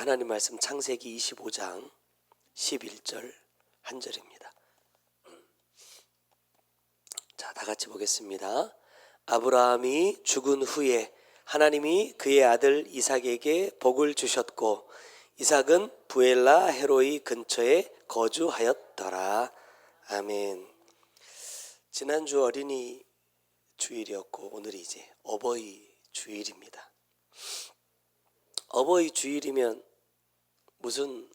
하나님 말씀 창세기 25장 11절 한 절입니다. 자, 다 같이 보겠습니다. 아브라함이 죽은 후에 하나님이 그의 아들 이삭에게 복을 주셨고 이삭은 부엘라 헤로이 근처에 거주하였더라. 아멘. 지난주 어린이 주일이었고 오늘이 이제 어버이 주일입니다. 어버이 주일이면 무슨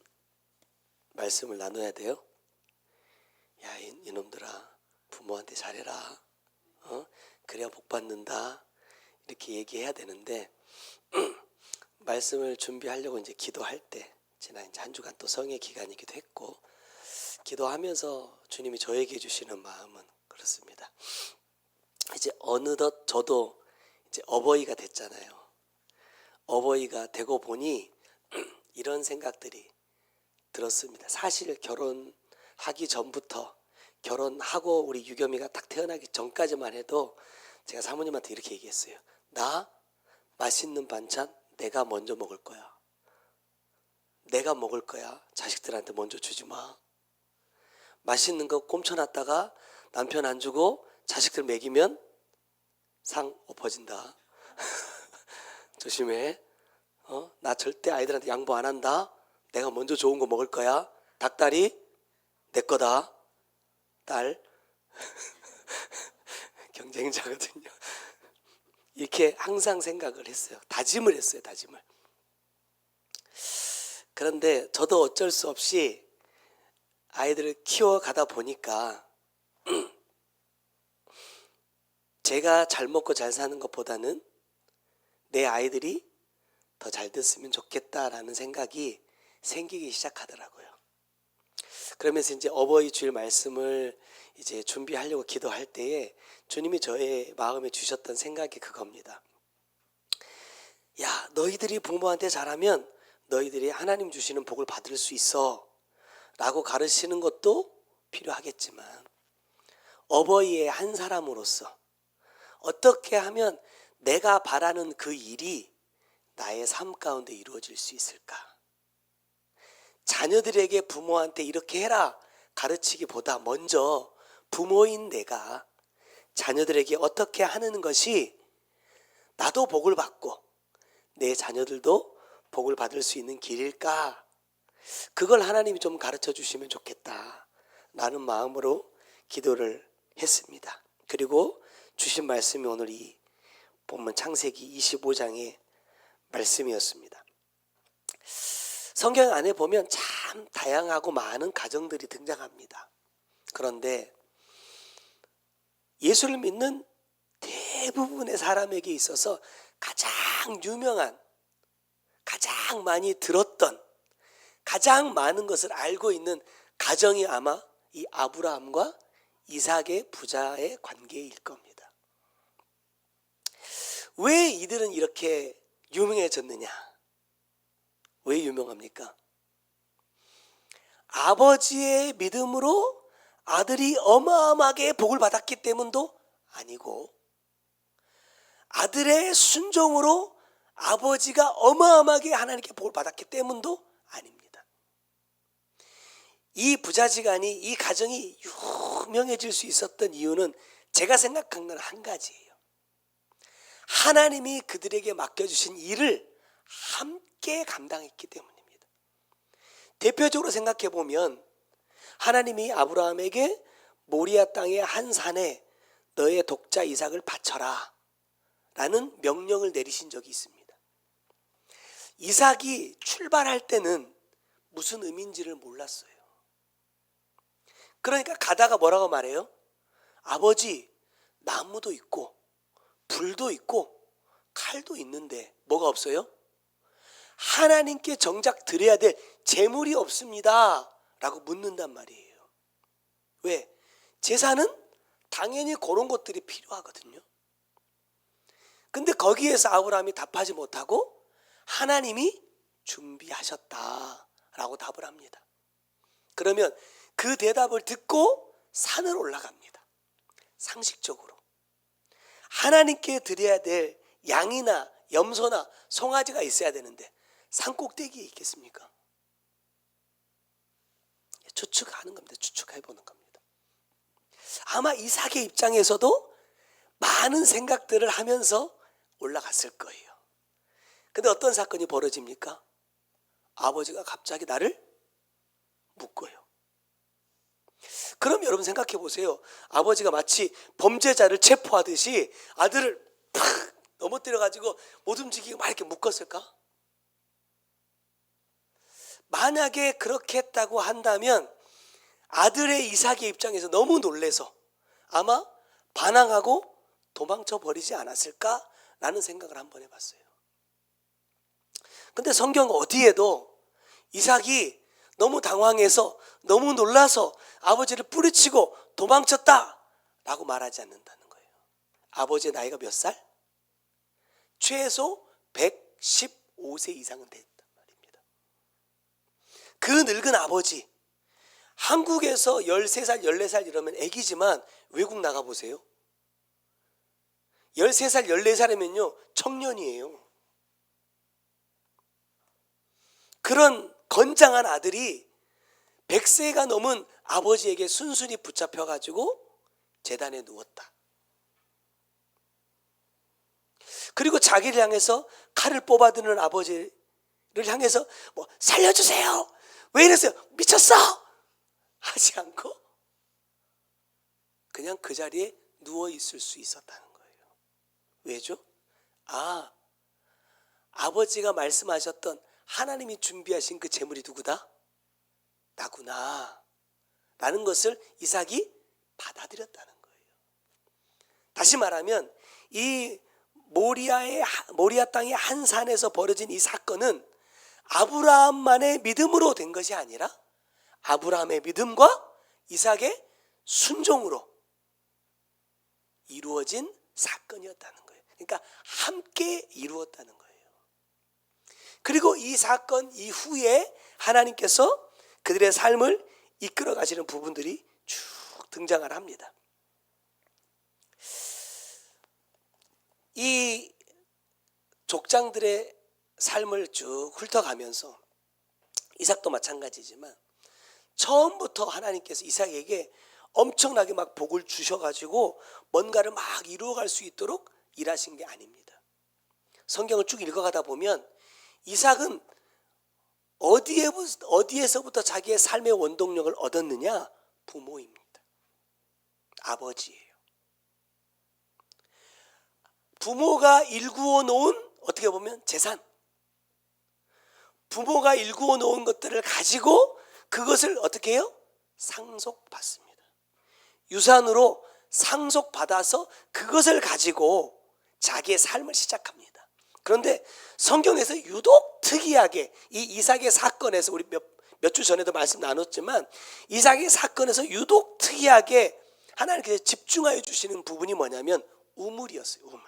말씀을 나눠야 돼요? 야, 이놈들아, 부모한테 잘해라. 그래야 복 받는다. 이렇게 얘기해야 되는데 말씀을 준비하려고 이제 기도할 때 지난 이제 한 주간 또 성의 기간이기도 했고 기도하면서 주님이 저에게 주시는 마음은 그렇습니다. 이제 어느덧 저도 이제 어버이가 됐잖아요. 어버이가 되고 보니 이런 생각들이 들었습니다. 사실 결혼하기 전부터 결혼하고 우리 유겸이가 딱 태어나기 전까지만 해도 제가 사모님한테 이렇게 얘기했어요. 나 맛있는 반찬 내가 먼저 먹을 거야. 내가 먹을 거야. 자식들한테 먼저 주지 마. 맛있는 거 꼼쳐놨다가 남편 안 주고 자식들 먹이면 상 엎어진다. 조심해. 나 절대 아이들한테 양보 안 한다. 내가 먼저 좋은 거 먹을 거야. 닭다리 내 거다. 딸 경쟁자거든요. 이렇게 항상 생각을 했어요. 다짐을 했어요. 다짐을. 그런데 저도 어쩔 수 없이 아이들을 키워가다 보니까 제가 잘 먹고 잘 사는 것보다는 내 아이들이 더 잘 됐으면 좋겠다라는 생각이 생기기 시작하더라고요. 그러면서 이제 어버이 주일 말씀을 이제 준비하려고 기도할 때에 주님이 저의 마음에 주셨던 생각이 그겁니다. 야, 너희들이 부모한테 잘하면 너희들이 하나님 주시는 복을 받을 수 있어 라고 가르치는 것도 필요하겠지만 어버이의 한 사람으로서 어떻게 하면 내가 바라는 그 일이 나의 삶 가운데 이루어질 수 있을까? 자녀들에게 부모한테 이렇게 해라 가르치기보다 먼저 부모인 내가 자녀들에게 어떻게 하는 것이 나도 복을 받고 내 자녀들도 복을 받을 수 있는 길일까? 그걸 하나님이 좀 가르쳐 주시면 좋겠다 라는 마음으로 기도를 했습니다. 그리고 주신 말씀이 오늘 이 본문 창세기 25장의 말씀이었습니다. 성경 안에 보면 참 다양하고 많은 가정들이 등장합니다. 그런데 예수를 믿는 대부분의 사람에게 있어서 가장 유명한, 가장 많이 들었던, 가장 많은 것을 알고 있는 가정이 아마 이 아브라함과 이삭의 부자의 관계일 겁니다. 왜 이들은 이렇게 유명해졌느냐? 왜 유명합니까? 아버지의 믿음으로 아들이 어마어마하게 복을 받았기 때문도 아니고 아들의 순종으로 아버지가 어마어마하게 하나님께 복을 받았기 때문도 아닙니다. 이 부자지간이 이 가정이 유명해질 수 있었던 이유는 제가 생각한 건 한 가지예요. 하나님이 그들에게 맡겨주신 일을 함께 감당했기 때문입니다. 대표적으로 생각해 보면 하나님이 아브라함에게 모리아 땅의 한 산에 너의 독자 이삭을 바쳐라 라는 명령을 내리신 적이 있습니다. 이삭이 출발할 때는 무슨 의미인지를 몰랐어요. 그러니까 가다가 뭐라고 말해요? 아버지, 나무도 있고 불도 있고 칼도 있는데 뭐가 없어요? 하나님께 정작 드려야 될 제물이 없습니다 라고 묻는단 말이에요. 왜? 제사는 당연히 그런 것들이 필요하거든요. 근데 거기에서 아브라함이 답하지 못하고 하나님이 준비하셨다라고 답을 합니다. 그러면 그 대답을 듣고 산을 올라갑니다. 상식적으로 하나님께 드려야 될 양이나 염소나 송아지가 있어야 되는데 산꼭대기에 있겠습니까? 추측하는 겁니다. 추측해보는 겁니다. 아마 이삭의 입장에서도 많은 생각들을 하면서 올라갔을 거예요. 근데 어떤 사건이 벌어집니까? 아버지가 갑자기 나를 묶어요. 그럼 여러분 생각해 보세요. 아버지가 마치 범죄자를 체포하듯이 아들을 팍 넘어뜨려 가지고 못 움직이게 막 이렇게 묶었을까? 만약에 그렇게 했다고 한다면 아들의 이삭의 입장에서 너무 놀래서 아마 반항하고 도망쳐 버리지 않았을까라는 생각을 한번 해봤어요. 근데 성경 어디에도 이삭이 너무 당황해서 너무 놀라서 아버지를 뿌리치고 도망쳤다라고 말하지 않는다는 거예요. 아버지의 나이가 몇 살? 최소 115세 이상은 됐단 말입니다. 그 늙은 아버지, 한국에서 13살, 14살 이러면 애기지만 외국 나가보세요. 13살, 14살이면요 청년이에요. 그런 건장한 아들이 100세가 넘은 아버지에게 순순히 붙잡혀가지고 제단에 누웠다. 그리고 자기를 향해서 칼을 뽑아드는 아버지를 향해서 뭐 살려주세요, 왜 이랬어요, 미쳤어 하지 않고 그냥 그 자리에 누워 있을 수 있었다는 거예요. 왜죠? 아버지가 말씀하셨던 하나님이 준비하신 그 재물이 누구다? 나구나 라는 것을 이삭이 받아들였다는 거예요. 다시 말하면 이 모리아 땅의 한 산에서 벌어진 이 사건은 아브라함만의 믿음으로 된 것이 아니라 아브라함의 믿음과 이삭의 순종으로 이루어진 사건이었다는 거예요. 그러니까 함께 이루었다는 거예요. 그리고 이 사건 이후에 하나님께서 그들의 삶을 이끌어 가시는 부분들이 쭉 등장을 합니다. 이 족장들의 삶을 쭉 훑어가면서 이삭도 마찬가지지만 처음부터 하나님께서 이삭에게 엄청나게 막 복을 주셔가지고 뭔가를 막 이루어갈 수 있도록 일하신 게 아닙니다. 성경을 쭉 읽어가다 보면 이삭은 어디에서부터 자기의 삶의 원동력을 얻었느냐? 부모입니다. 아버지예요. 부모가 일구어 놓은 어떻게 보면 재산, 부모가 일구어 놓은 것들을 가지고 그것을 어떻게 해요? 상속받습니다. 유산으로 상속받아서 그것을 가지고 자기의 삶을 시작합니다. 그런데 성경에서 유독 특이하게 이 이삭의 사건에서 우리 몇 주 전에도 말씀 나눴지만 이삭의 사건에서 유독 특이하게 하나님께서 집중하여 주시는 부분이 뭐냐면 우물이었어요. 우물.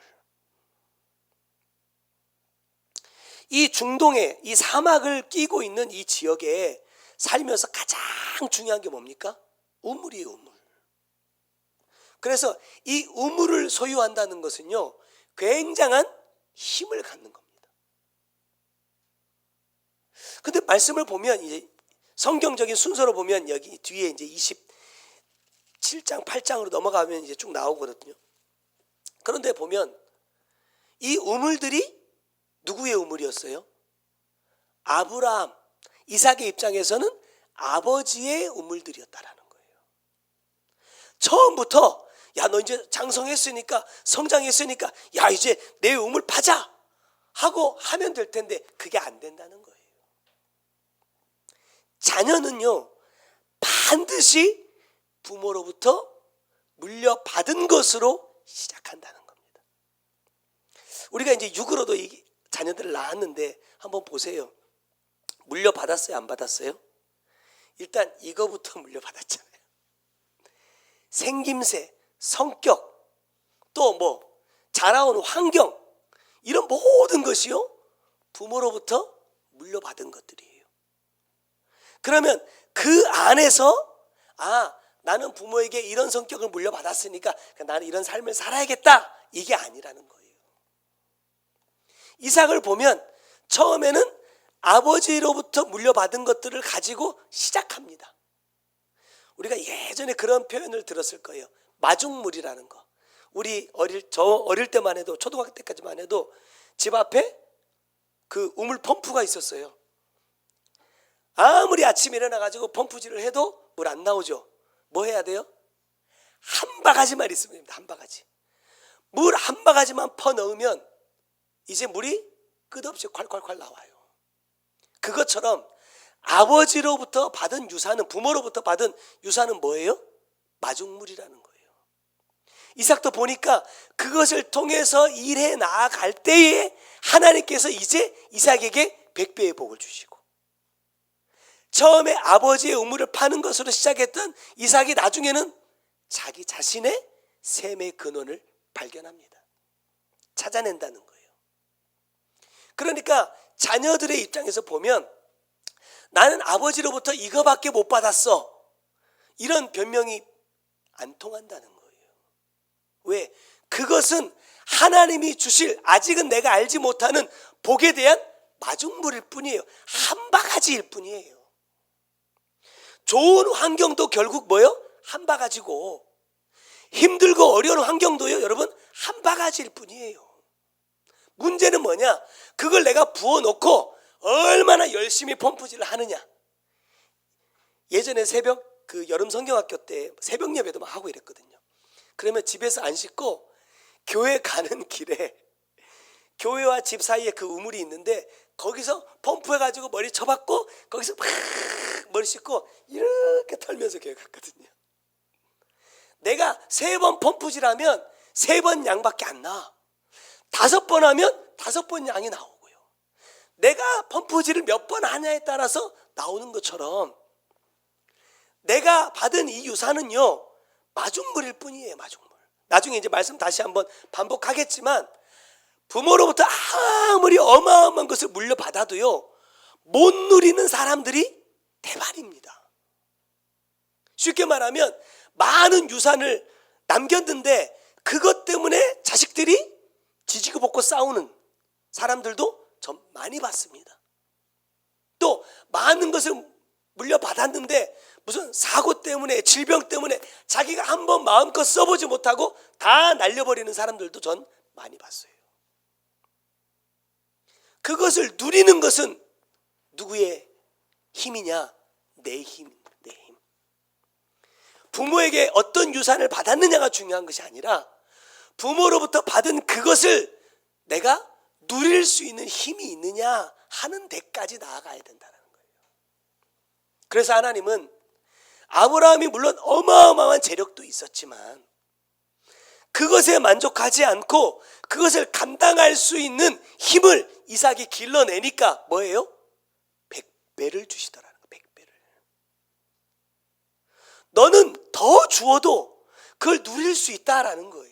이 중동에 이 사막을 끼고 있는 이 지역에 살면서 가장 중요한 게 뭡니까? 우물이에요. 우물. 그래서 이 우물을 소유한다는 것은요 굉장한 힘을 갖는 겁니다. 근데 말씀을 보면 이제 성경적인 순서로 보면 여기 뒤에 이제 27장 8장으로 넘어가면 이제 쭉 나오거든요. 그런데 보면 이 우물들이 누구의 우물이었어요? 아브라함, 이삭의 입장에서는 아버지의 우물들이었다라는 거예요. 처음부터 야, 너 이제 장성했으니까 성장했으니까 야, 이제 내 우물 파자 하고 하면 될 텐데 그게 안 된다는 거예요. 자녀는요 반드시 부모로부터 물려받은 것으로 시작한다는 겁니다. 우리가 이제 육으로도 이 자녀들을 낳았는데 한번 보세요. 물려받았어요? 안 받았어요? 일단 이거부터 물려받았잖아요. 생김새, 성격, 또 뭐 자라온 환경, 이런 모든 것이요 부모로부터 물려받은 것들이에요. 그러면 그 안에서 나는 부모에게 이런 성격을 물려받았으니까 나는 이런 삶을 살아야겠다, 이게 아니라는 거예요. 이삭을 보면 처음에는 아버지로부터 물려받은 것들을 가지고 시작합니다. 우리가 예전에 그런 표현을 들었을 거예요. 마중물이라는 거. 저 어릴 때만 해도, 초등학교 때까지만 해도 집 앞에 그 우물 펌프가 있었어요. 아무리 아침에 일어나가지고 펌프질을 해도 물 안 나오죠. 뭐 해야 돼요? 한 바가지만 있으면 됩니다. 한 바가지. 물 한 바가지만 퍼 넣으면 이제 물이 끝없이 콸콸콸 나와요. 그것처럼 아버지로부터 받은 유산은, 부모로부터 받은 유산은 뭐예요? 마중물이라는 거예요. 이삭도 보니까 그것을 통해서 일해 나아갈 때에 하나님께서 이제 이삭에게 100배의 복을 주시고, 처음에 아버지의 우물을 파는 것으로 시작했던 이삭이 나중에는 자기 자신의 샘의 근원을 발견합니다. 찾아낸다는 거예요. 그러니까 자녀들의 입장에서 보면 나는 아버지로부터 이거밖에 못 받았어, 이런 변명이 안 통한다는 거예요. 왜? 그것은 하나님이 주실, 아직은 내가 알지 못하는 복에 대한 마중물일 뿐이에요. 한 바가지일 뿐이에요. 좋은 환경도 결국 뭐예요? 한 바가지고, 힘들고 어려운 환경도요, 여러분, 한 바가지일 뿐이에요. 문제는 뭐냐? 그걸 내가 부어놓고 얼마나 열심히 펌프질을 하느냐. 예전에 그 여름 성경학교 때 새벽 예배도 막 하고 이랬거든요. 그러면 집에서 안 씻고 교회 가는 길에, 교회와 집 사이에 그 우물이 있는데 거기서 펌프해가지고 머리 쳐박고 거기서 막 머리 씻고 이렇게 털면서 교회 갔거든요. 내가 3번 펌프질하면 3번 양밖에 안 나. 5번 하면 5번 양이 나오고요. 내가 펌프질을 몇 번 하냐에 따라서 나오는 것처럼 내가 받은 이 유산은요, 마중물일 뿐이에요. 마중물. 나중에 이제 말씀 다시 한번 반복하겠지만, 부모로부터 아무리 어마어마한 것을 물려받아도요, 못 누리는 사람들이 대반입니다. 쉽게 말하면 많은 유산을 남겼는데 그것 때문에 자식들이 지지고 볶고 싸우는 사람들도 전 많이 봤습니다. 또 많은 것을 물려받았는데 무슨 사고 때문에, 질병 때문에 자기가 한번 마음껏 써보지 못하고 다 날려버리는 사람들도 전 많이 봤어요. 그것을 누리는 것은 누구의 힘이냐? 내 힘, 내 힘. 부모에게 어떤 유산을 받았느냐가 중요한 것이 아니라 부모로부터 받은 그것을 내가 누릴 수 있는 힘이 있느냐 하는 데까지 나아가야 된다는 거예요. 그래서 하나님은 아브라함이 물론 어마어마한 재력도 있었지만 그것에 만족하지 않고 그것을 감당할 수 있는 힘을 이삭이 길러내니까 뭐예요? 100배를 주시더라는 거예요. 100배를. 너는 더 주어도 그걸 누릴 수 있다라는 거예요.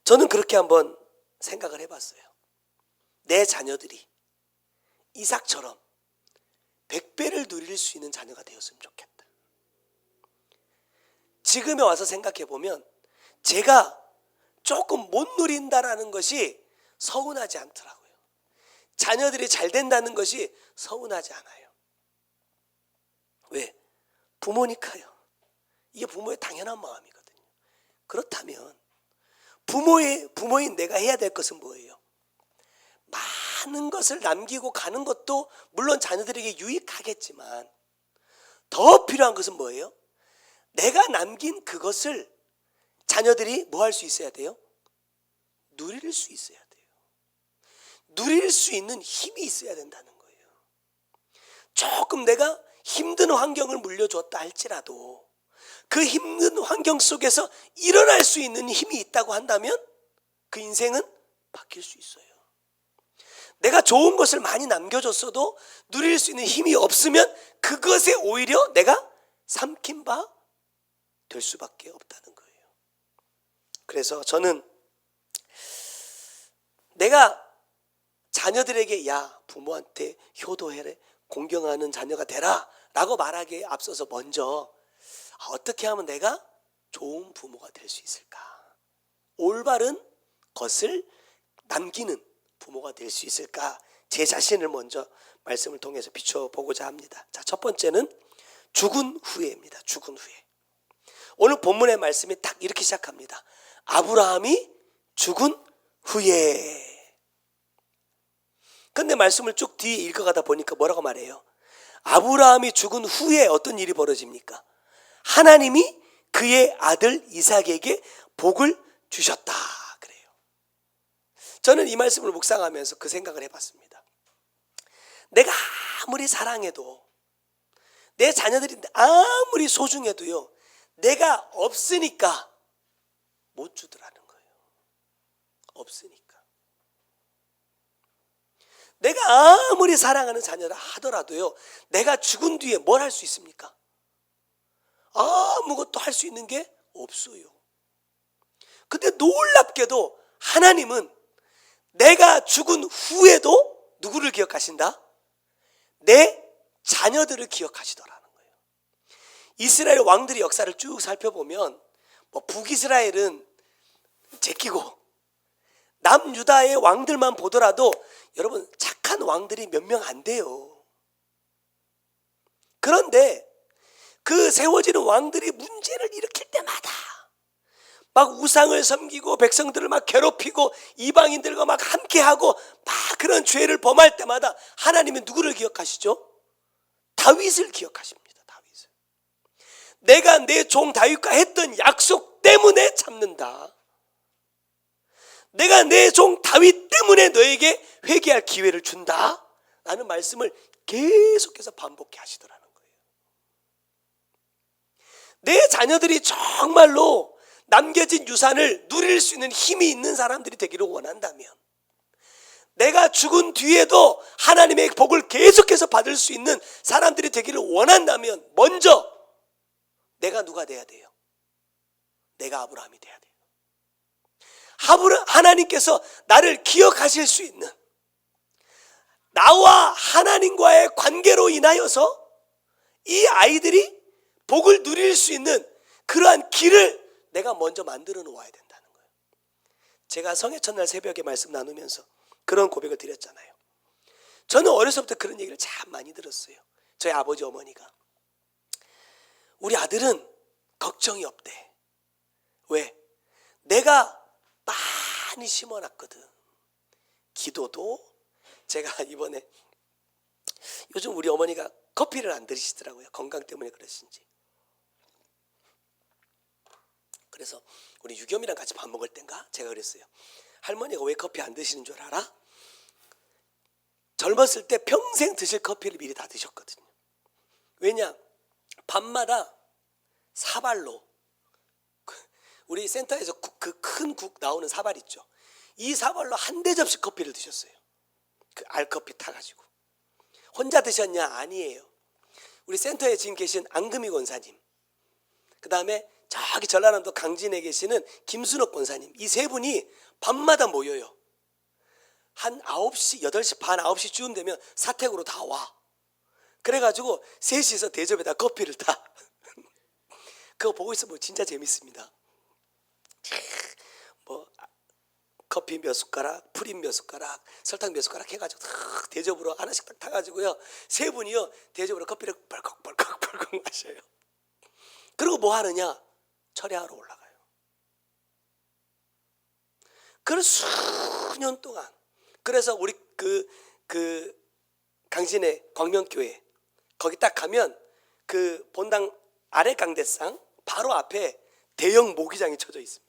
저는 그렇게 한번 생각을 해봤어요. 내 자녀들이 이삭처럼 100배를 누릴 수 있는 자녀가 되었으면 좋겠다. 지금에 와서 생각해 보면 제가 조금 못 누린다라는 것이 서운하지 않더라고요. 자녀들이 잘 된다는 것이 서운하지 않아요. 왜? 부모니까요. 이게 부모의 당연한 마음이거든요. 그렇다면 부모인 내가 해야 될 것은 뭐예요? 많은 것을 남기고 가는 것도 물론 자녀들에게 유익하겠지만 더 필요한 것은 뭐예요? 내가 남긴 그것을 자녀들이 뭐 할 수 있어야 돼요? 누릴 수 있어야 돼요. 누릴 수 있는 힘이 있어야 된다는 거예요. 조금 내가 힘든 환경을 물려줬다 할지라도 그 힘든 환경 속에서 일어날 수 있는 힘이 있다고 한다면 그 인생은 바뀔 수 있어요. 내가 좋은 것을 많이 남겨줬어도 누릴 수 있는 힘이 없으면 그것에 오히려 내가 삼킨 바 될 수밖에 없다는 거예요. 그래서 저는 내가 자녀들에게 야 부모한테 효도해라, 공경하는 자녀가 되라 라고 말하기에 앞서서 먼저 어떻게 하면 내가 좋은 부모가 될 수 있을까? 올바른 것을 남기는 부모가 될 수 있을까? 제 자신을 먼저 말씀을 통해서 비춰보고자 합니다. 자, 첫 번째는 죽은 후에입니다. 죽은 후에. 오늘 본문의 말씀이 딱 이렇게 시작합니다. 아브라함이 죽은 후에. 근데 말씀을 쭉 뒤에 읽어가다 보니까 뭐라고 말해요? 아브라함이 죽은 후에 어떤 일이 벌어집니까? 하나님이 그의 아들 이삭에게 복을 주셨다 그래요. 저는 이 말씀을 묵상하면서 그 생각을 해봤습니다. 내가 아무리 사랑해도, 내 자녀들이 아무리 소중해도요, 내가 없으니까 못 주더라는 거예요. 없으니까. 내가 아무리 사랑하는 자녀라 하더라도요, 내가 죽은 뒤에 뭘 할 수 있습니까? 아무것도 할 수 있는 게 없어요. 근데 놀랍게도 하나님은 내가 죽은 후에도 누구를 기억하신다? 내 자녀들을 기억하시더라는 거예요. 이스라엘 왕들의 역사를 쭉 살펴보면 북이스라엘은 제끼고 남유다의 왕들만 보더라도 여러분 착한 왕들이 몇 명 안 돼요. 그런데 그 세워지는 왕들이 문제를 일으킬 때마다 막 우상을 섬기고 백성들을 막 괴롭히고 이방인들과 막 함께하고 막 그런 죄를 범할 때마다 하나님은 누구를 기억하시죠? 다윗을 기억하십니다. 다윗을. 내가 내 종 다윗과 했던 약속 때문에 참는다. 내가 내 종 다윗 때문에 너에게 회개할 기회를 준다 라는 말씀을 계속해서 반복해 하시더라는 거예요. 내 자녀들이 정말로 남겨진 유산을 누릴 수 있는 힘이 있는 사람들이 되기를 원한다면, 내가 죽은 뒤에도 하나님의 복을 계속해서 받을 수 있는 사람들이 되기를 원한다면 먼저 내가 누가 돼야 돼요? 내가 아브라함이 돼야 돼요. 하나님께서 나를 기억하실 수 있는, 나와 하나님과의 관계로 인하여서 이 아이들이 복을 누릴 수 있는 그러한 길을 내가 먼저 만들어 놓아야 된다는 거예요. 제가 성회 첫날 새벽에 말씀 나누면서 그런 고백을 드렸잖아요. 저는 어려서부터 그런 얘기를 참 많이 들었어요. 저희 아버지 어머니가 우리 아들은 걱정이 없대. 왜? 내가 많이 심어놨거든. 기도도. 제가 이번에, 요즘 우리 어머니가 커피를 안 드시더라고요. 건강 때문에 그러신지. 그래서 우리 유겸이랑 같이 밥 먹을 땐가 제가 그랬어요. 할머니가 왜 커피 안 드시는 줄 알아? 젊었을 때 평생 드실 커피를 미리 다 드셨거든요. 왜냐? 밤마다 사발로, 우리 센터에서 그 큰 국 나오는 사발 있죠. 이 사발로 한 대접씩 커피를 드셨어요. 그 알커피 타가지고. 혼자 드셨냐? 아니에요. 우리 센터에 지금 계신 안금희 권사님, 그 다음에 저기 전라남도 강진에 계시는 김순옥 권사님, 이 세 분이 밤마다 모여요. 한 9시, 8시 반, 9시쯤 되면 사택으로 다 와. 그래가지고 셋이서 대접에다 커피를 타. 그거 보고 있으면 진짜 재밌습니다. 뭐 커피 몇 숟가락, 프림 몇 숟가락, 설탕 몇 숟가락 해가지고 대접으로 하나씩 딱 타가지고요, 세 분이요 대접으로 커피를 벌컥 마셔요. 그리고 뭐 하느냐? 철야하러 올라가요. 그래서 수년 동안. 그래서 우리 그 강진의 광명교회 거기 딱 가면 그 본당 아래 강대상 바로 앞에 대형 모기장이 쳐져 있습니다.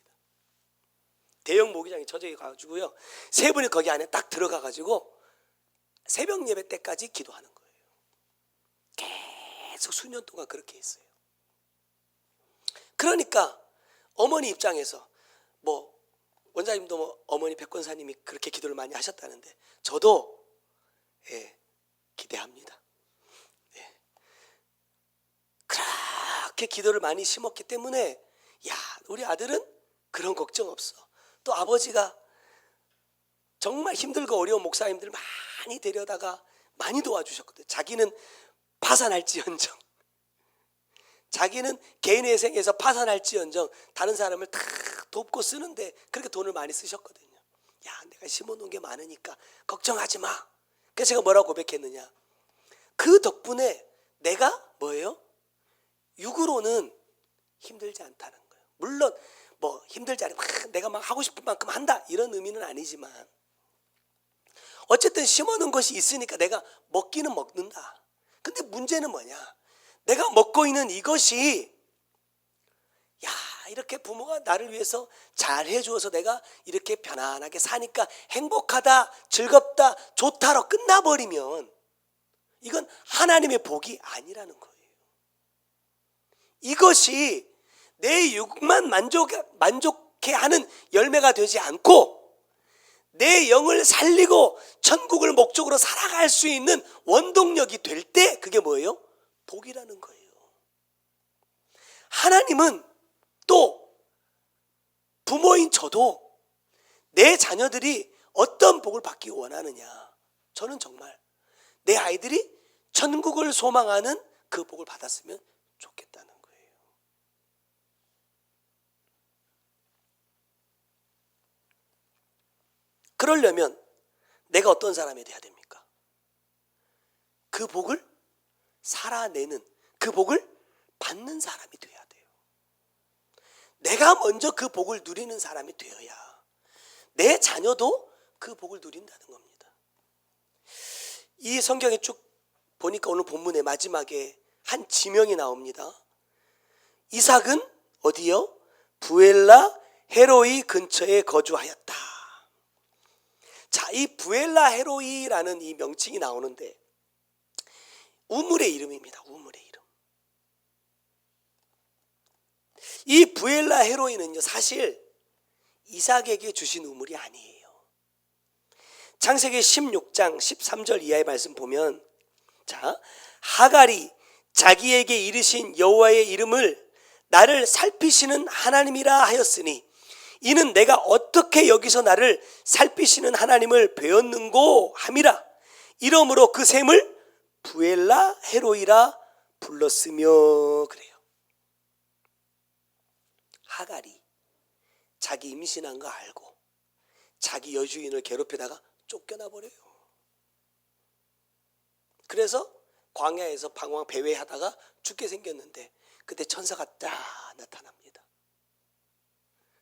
대형 모기장이 쳐져 가지고요, 세 분이 거기 안에 딱 들어가 가지고 새벽 예배 때까지 기도하는 거예요. 계속 수년 동안 그렇게 했어요. 그러니까 어머니 입장에서 뭐 원장님도 뭐 어머니 백권사님이 그렇게 기도를 많이 하셨다는데 저도 기대합니다. 그렇게 기도를 많이 심었기 때문에 야, 우리 아들은 그런 걱정 없어. 또 아버지가 정말 힘들고 어려운 목사님들 많이 데려다가 많이 도와주셨거든요. 자기는 파산할지언정, 자기는 개인의 회생에서 파산할지언정 다른 사람을 다 돕고 쓰는데 그렇게 돈을 많이 쓰셨거든요. 야, 내가 심어놓은 게 많으니까 걱정하지 마. 그래서 제가 뭐라고 고백했느냐? 그 덕분에 내가 뭐예요? 육으로는 힘들지 않다는 거예요. 물론 뭐 힘들지 않으면 내가 막 하고 싶은 만큼 한다 이런 의미는 아니지만 어쨌든 심어놓은 것이 있으니까 내가 먹기는 먹는다. 근데 문제는 뭐냐? 내가 먹고 있는 이것이 야, 이렇게 부모가 나를 위해서 잘 해주어서 내가 이렇게 편안하게 사니까 행복하다, 즐겁다, 좋다로 끝나버리면 이건 하나님의 복이 아니라는 거예요. 이것이 내 육만 만족해 하는 열매가 되지 않고 내 영을 살리고 천국을 목적으로 살아갈 수 있는 원동력이 될 때 그게 뭐예요? 복이라는 거예요. 하나님은 또 부모인 저도 내 자녀들이 어떤 복을 받기 원하느냐, 저는 정말 내 아이들이 천국을 소망하는 그 복을 받았으면 좋겠다는 거예요. 그러려면 내가 어떤 사람이 돼야 됩니까? 그 복을 살아내는, 그 복을 받는 사람이 돼야 돼요. 내가 먼저 그 복을 누리는 사람이 되어야 내 자녀도 그 복을 누린다는 겁니다. 이 성경에 쭉 보니까 오늘 본문의 마지막에 한 지명이 나옵니다. 이삭은 어디요? 부엘라 헤로이 근처에 거주하였다. 자, 이 부엘라 헤로이라는 이 명칭이 나오는데 우물의 이름입니다. 우물의 이름. 이 부엘라 헤로이는요, 사실 이삭에게 주신 우물이 아니에요. 창세기 16장 13절 이하의 말씀 보면, 자, 하갈이 자기에게 이르신 여호와의 이름을 나를 살피시는 하나님이라 하였으니 이는 내가 어떻게 여기서 나를 살피시는 하나님을 배웠는고 함이라. 이러므로 그 샘을 부엘라 헤로이라 불렀으며. 그래요. 하갈이 자기 임신한 거 알고 자기 여주인을 괴롭히다가 쫓겨나 버려요. 그래서 광야에서 방황 배회하다가 죽게 생겼는데 그때 천사가 딱 나타납니다.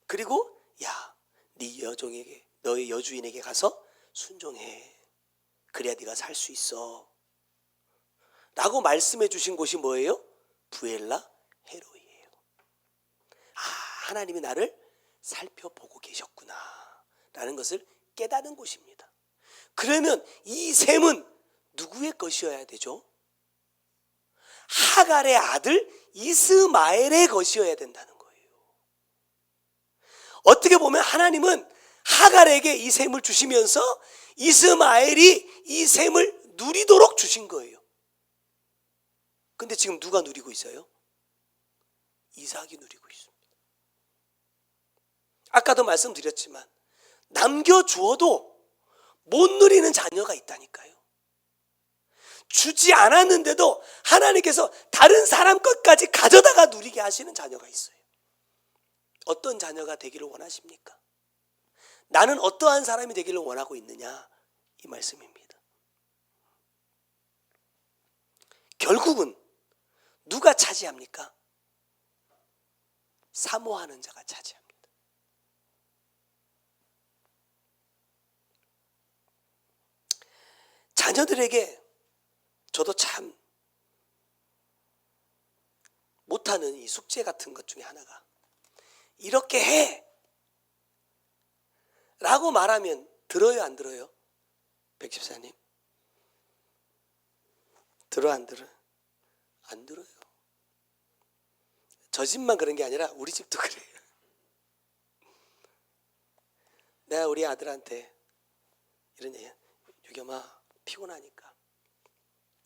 그리고 야, 네 여종에게, 너의 여주인에게 가서 순종해. 그래야 네가 살 수 있어. 라고 말씀해 주신 곳이 뭐예요? 부엘라 헤로이예요. 아, 하나님이 나를 살펴보고 계셨구나 라는 것을 깨닫는 곳입니다. 그러면 이 샘은 누구의 것이어야 되죠? 하갈의 아들 이스마엘의 것이어야 된다는 거예요. 어떻게 보면 하나님은 하갈에게 이 샘을 주시면서 이스마엘이 이 샘을 누리도록 주신 거예요. 근데 지금 누가 누리고 있어요? 이삭이 누리고 있습니다. 아까도 말씀드렸지만 남겨주어도 못 누리는 자녀가 있다니까요. 주지 않았는데도 하나님께서 다른 사람 것까지 가져다가 누리게 하시는 자녀가 있어요. 어떤 자녀가 되기를 원하십니까? 나는 어떠한 사람이 되기를 원하고 있느냐, 이 말씀입니다. 결국은 누가 차지합니까? 사모하는 자가 차지합니다. 자녀들에게 저도 참 못하는 이 숙제 같은 것 중에 하나가, 이렇게 해 라고 말하면 들어요, 안 들어요? 백집사님, 들어 안 들어요? 안 들어요. 저 집만 그런 게 아니라 우리 집도 그래요. 내가 우리 아들한테 이런 얘기야. 유겸아, 피곤하니까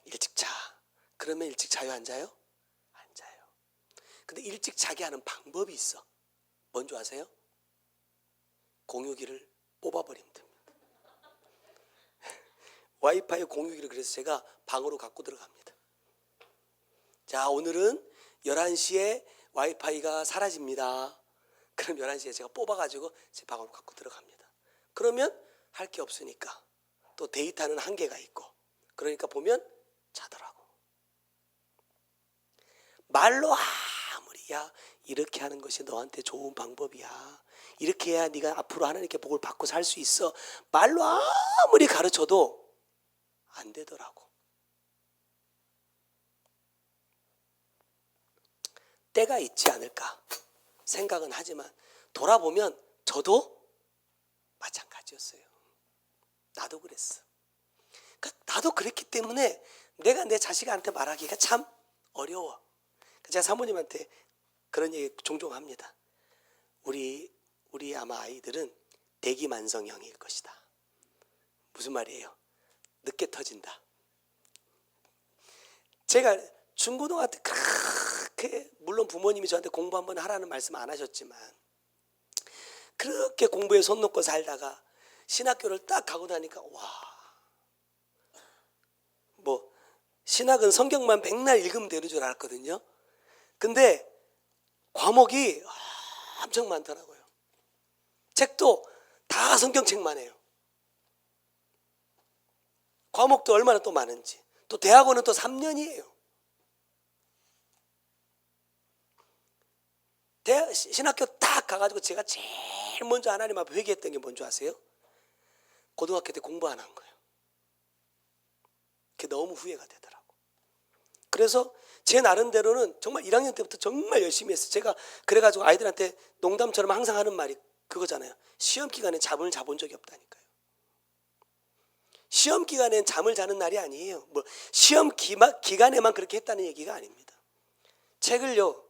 일찍 자. 그러면 일찍 자요, 안 자요? 안 자요. 근데 일찍 자게 하는 방법이 있어. 뭔지 아세요? 공유기를 뽑아버리면 됩니다. 와이파이 공유기를 그래서 제가 방으로 갖고 들어갑니다. 자, 오늘은 11시에 와이파이가 사라집니다. 그럼 11시에 제가 뽑아가지고 제 방으로 갖고 들어갑니다. 그러면 할 게 없으니까 또 데이터는 한계가 있고, 그러니까 보면 자더라고. 말로 아무리 야 이렇게 하는 것이 너한테 좋은 방법이야, 이렇게 해야 네가 앞으로 하나님께 복을 받고 살 수 있어, 말로 아무리 가르쳐도 안 되더라고. 때가 있지 않을까 생각은 하지만 돌아보면 저도 마찬가지였어요. 나도 그랬어. 그러니까 나도 그랬기 때문에 내가 내 자식한테 말하기가 참 어려워. 제가 사모님한테 그런 얘기 종종 합니다. 우리 아마 아이들은 대기만성형일 것이다. 무슨 말이에요? 늦게 터진다. 제가 중고등학교 때 그렇게, 물론 부모님이 저한테 공부 한번 하라는 말씀 안 하셨지만 그렇게 공부에 손 놓고 살다가 신학교를 딱 가고 나니까 뭐 신학은 성경만 백날 읽으면 되는 줄 알았거든요. 근데 과목이 엄청 많더라고요. 책도 다 성경책만 해요. 과목도 얼마나 또 많은지. 또 대학원은 또 3년이에요. 신학교 딱 가가지고 제가 제일 먼저 하나님 앞에 회개했던 게 뭔지 아세요? 고등학교 때 공부 안 한 거예요. 그게 너무 후회가 되더라고. 그래서 제 나름대로는 정말 1학년 때부터 정말 열심히 했어요. 제가 그래가지고 아이들한테 농담처럼 항상 하는 말이 그거잖아요. 시험 기간에 잠을 자본 적이 없다니까요. 시험 기간엔 잠을 자는 날이 아니에요. 뭐 시험 기간에만 그렇게 했다는 얘기가 아닙니다. 책을요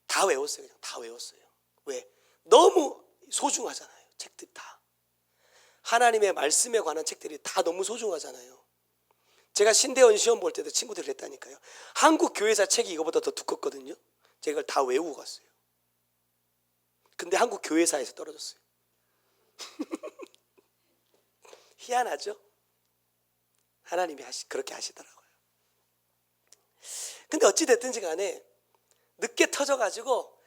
다 외웠어요. 그냥 다 외웠어요. 왜? 너무 소중하잖아요. 책들 다. 하나님의 말씀에 관한 책들이 다 너무 소중하잖아요. 제가 신대원 시험 볼 때도 친구들이 했다니까요. 한국 교회사 책이 이거보다 더 두껍거든요. 제가 이걸 다 외우고 갔어요. 근데 한국 교회사에서 떨어졌어요. 희한하죠? 하나님이 그렇게 하시더라고요. 근데 어찌됐든지 간에 늦게 터져가지고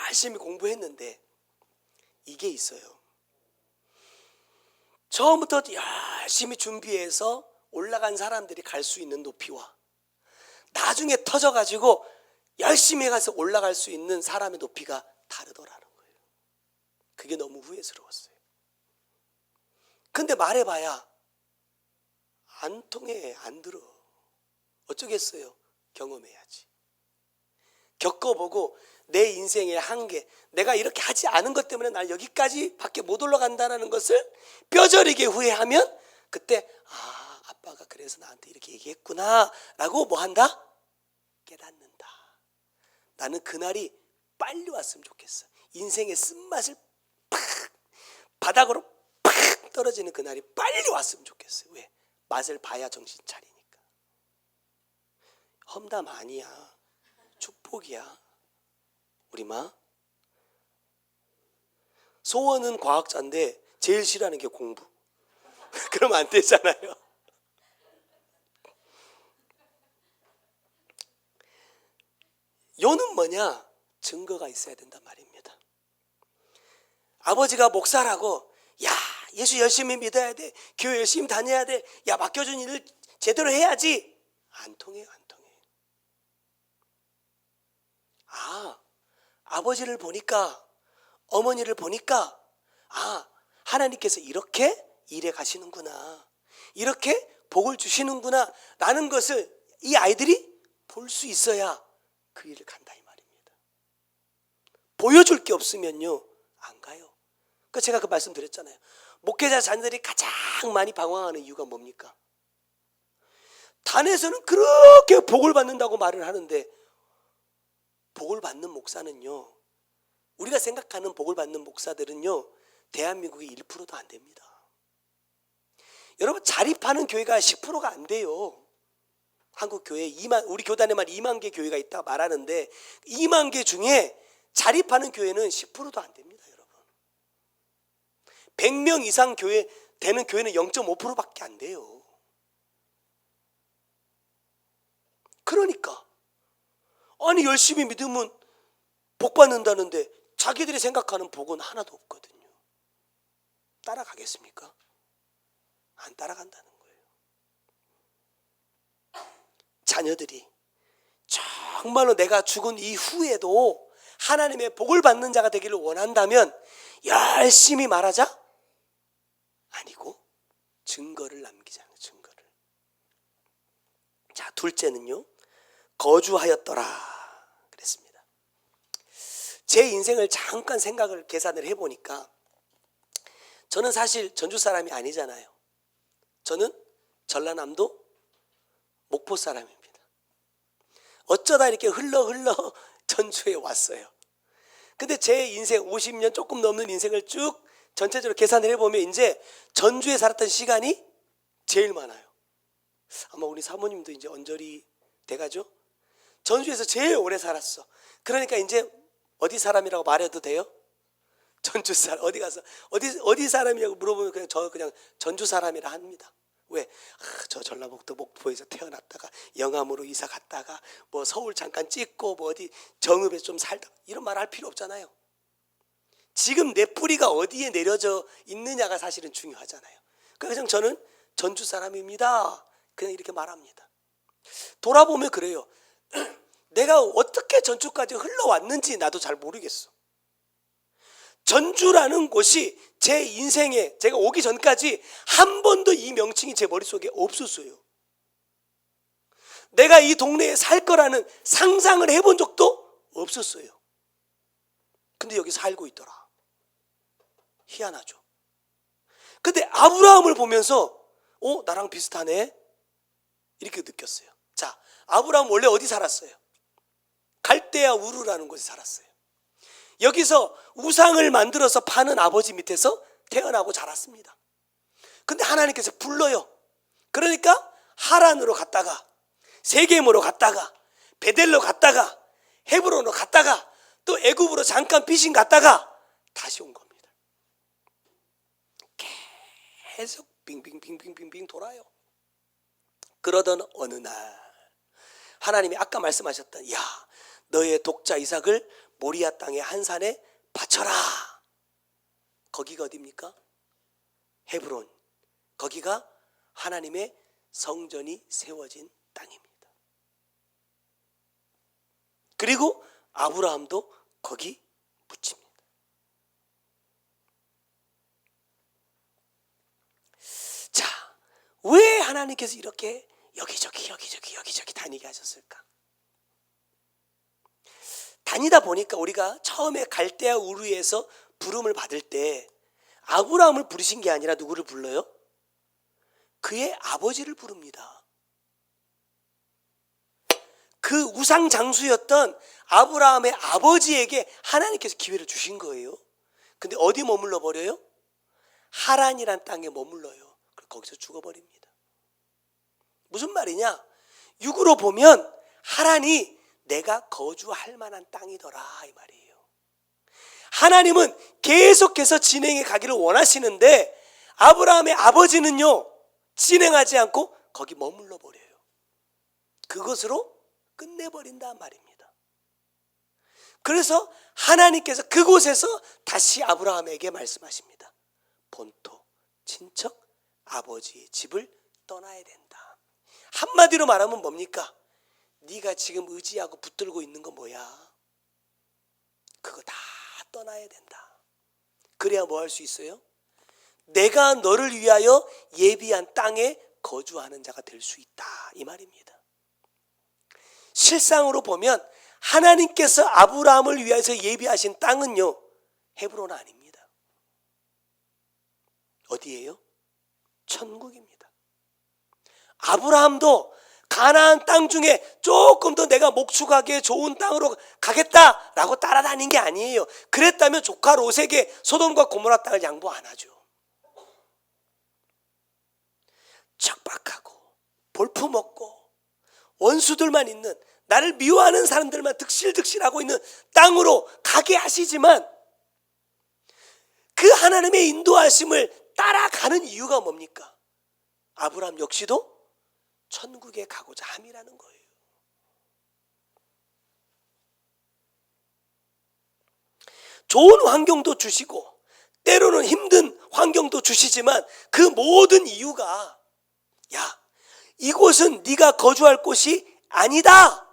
열심히 공부했는데 이게 있어요. 처음부터 열심히 준비해서 올라간 사람들이 갈 수 있는 높이와 나중에 터져가지고 열심히 가서 올라갈 수 있는 사람의 높이가 다르더라는 거예요. 그게 너무 후회스러웠어요. 근데 말해봐야 안 통해, 안 들어. 어쩌겠어요? 경험해야지. 겪어보고 내 인생의 한계, 내가 이렇게 하지 않은 것 때문에 날 여기까지 밖에 못 올라간다는 것을 뼈저리게 후회하면 그때 아빠가 그래서 나한테 이렇게 얘기했구나 라고 뭐 한다? 깨닫는다. 나는 그날이 빨리 왔으면 좋겠어. 인생의 쓴맛을 팍 바닥으로 팍 떨어지는 그날이 빨리 왔으면 좋겠어요. 왜? 맛을 봐야 정신 차리니까. 험담 아니야. 축복이야. 우리 마 소원은 과학자인데 제일 싫어하는 게 공부. 그러면 안 되잖아요. 요는 뭐냐? 증거가 있어야 된단 말입니다. 아버지가 목사라고 야 예수 열심히 믿어야 돼, 교회 열심히 다녀야 돼, 야 맡겨준 일을 제대로 해야지. 안 통해요. 안 통해. 아버지를 보니까, 어머니를 보니까 하나님께서 이렇게 일해 가시는구나, 이렇게 복을 주시는구나 라는 것을 이 아이들이 볼 수 있어야 그 일을 간다 이 말입니다. 보여줄 게 없으면요 안 가요. 그러니까 제가 그 말씀 드렸잖아요. 목회자 자녀들이 가장 많이 방황하는 이유가 뭡니까? 단에서는 그렇게 복을 받는다고 말을 하는데 복을 받는 목사는요, 우리가 생각하는 복을 받는 목사들은요 대한민국의 1%도 안 됩니다. 여러분 자립하는 교회가 10%가 안 돼요. 한국 교회 우리 교단에만 2만 개 교회가 있다 말하는데 2만 개 중에 자립하는 교회는 10%도 안 됩니다. 여러분 100명 이상 되는 교회는 0.5%밖에 안 돼요. 그러니까 아니 열심히 믿으면 복 받는다는데 자기들이 생각하는 복은 하나도 없거든요. 따라가겠습니까? 안 따라간다는 거예요. 자녀들이 정말로 내가 죽은 이후에도 하나님의 복을 받는 자가 되기를 원한다면 열심히 말하자? 아니고 증거를 남기자는 증거를. 자, 둘째는요, 거주하였더라 그랬습니다. 제 인생을 잠깐 생각을 계산을 해보니까 저는 사실 전주 사람이 아니잖아요. 저는 전라남도 목포 사람입니다. 어쩌다 이렇게 흘러 전주에 왔어요. 근데 제 인생 50년 조금 넘는 인생을 쭉 전체적으로 계산을 해보면 이제 전주에 살았던 시간이 제일 많아요. 아마 우리 사모님도 이제 언저리 돼가죠? 전주에서 제일 오래 살았어. 그러니까 이제 어디 사람이라고 말해도 돼요? 전주 사람. 어디 가서 어디 사람이라고 물어보면 그냥 전주 사람이라 합니다. 왜? 저 전라북도 목포에서 태어났다가 영암으로 이사 갔다가 뭐 서울 잠깐 찍고 뭐 어디 정읍에 좀 살다 이런 말 할 필요 없잖아요. 지금 내 뿌리가 어디에 내려져 있느냐가 사실은 중요하잖아요. 그래서 저는 전주 사람입니다. 그냥 이렇게 말합니다. 돌아보면 그래요. 내가 어떻게 전주까지 흘러왔는지 나도 잘 모르겠어. 전주라는 곳이 제 인생에 제가 오기 전까지 한 번도 이 명칭이 제 머릿속에 없었어요. 내가 이 동네에 살 거라는 상상을 해본 적도 없었어요. 근데 여기 살고 있더라. 희한하죠. 근데 아브라함을 보면서 나랑 비슷하네 이렇게 느꼈어요. 자, 아브라함 원래 어디 살았어요? 갈대아 우르라는 곳에 살았어요. 여기서 우상을 만들어서 파는 아버지 밑에서 태어나고 자랐습니다. 근데 하나님께서 불러요. 그러니까 하란으로 갔다가 세겜으로 갔다가 베델로 갔다가 헤브론으로 갔다가 또 애굽으로 잠깐 피신 갔다가 다시 온 겁니다. 계속 빙빙빙빙빙 돌아요. 그러던 어느 날 하나님이 아까 말씀하셨던 너의 독자 이삭을 모리아 땅의 한 산에 바쳐라. 거기가 어디입니까? 헤브론. 거기가 하나님의 성전이 세워진 땅입니다. 그리고 아브라함도 거기 묻힙니다. 자, 왜 하나님께서 이렇게 여기저기 다니게 하셨을까? 다니다 보니까 우리가 처음에 갈대아 우르에서 부름을 받을 때 아브라함을 부르신 게 아니라 누구를 불러요? 그의 아버지를 부릅니다. 그 우상 장수였던 아브라함의 아버지에게 하나님께서 기회를 주신 거예요. 근데 어디 머물러 버려요? 하란이란 땅에 머물러요. 거기서 죽어버립니다. 무슨 말이냐? 육으로 보면 하란이 내가 거주할 만한 땅이더라 이 말이에요. 하나님은 계속해서 진행해 가기를 원하시는데 아브라함의 아버지는요 진행하지 않고 거기 머물러 버려요. 그것으로 끝내버린단 말입니다. 그래서 하나님께서 그곳에서 다시 아브라함에게 말씀하십니다. 본토, 친척, 아버지의 집을 떠나야 된다. 한마디로 말하면 뭡니까? 네가 지금 의지하고 붙들고 있는 거 뭐야? 그거 다 떠나야 된다. 그래야 뭐 할 수 있어요? 내가 너를 위하여 예비한 땅에 거주하는 자가 될 수 있다 이 말입니다. 실상으로 보면 하나님께서 아브라함을 위해서 예비하신 땅은요 헤브론 아닙니다. 어디예요? 천국입니다. 아브라함도 가나안 땅 중에 조금 더 내가 목축하기에 좋은 땅으로 가겠다라고 따라다닌 게 아니에요. 그랬다면 조카 롯에게 소돔과 고모라 땅을 양보 안 하죠. 척박하고 볼품없고 원수들만 있는, 나를 미워하는 사람들만 득실득실하고 있는 땅으로 가게 하시지만 그 하나님의 인도하심을 따라가는 이유가 뭡니까? 아브라함 역시도 천국에 가고자 함이라는 거예요. 좋은 환경도 주시고 때로는 힘든 환경도 주시지만 그 모든 이유가 야, 이곳은 네가 거주할 곳이 아니다.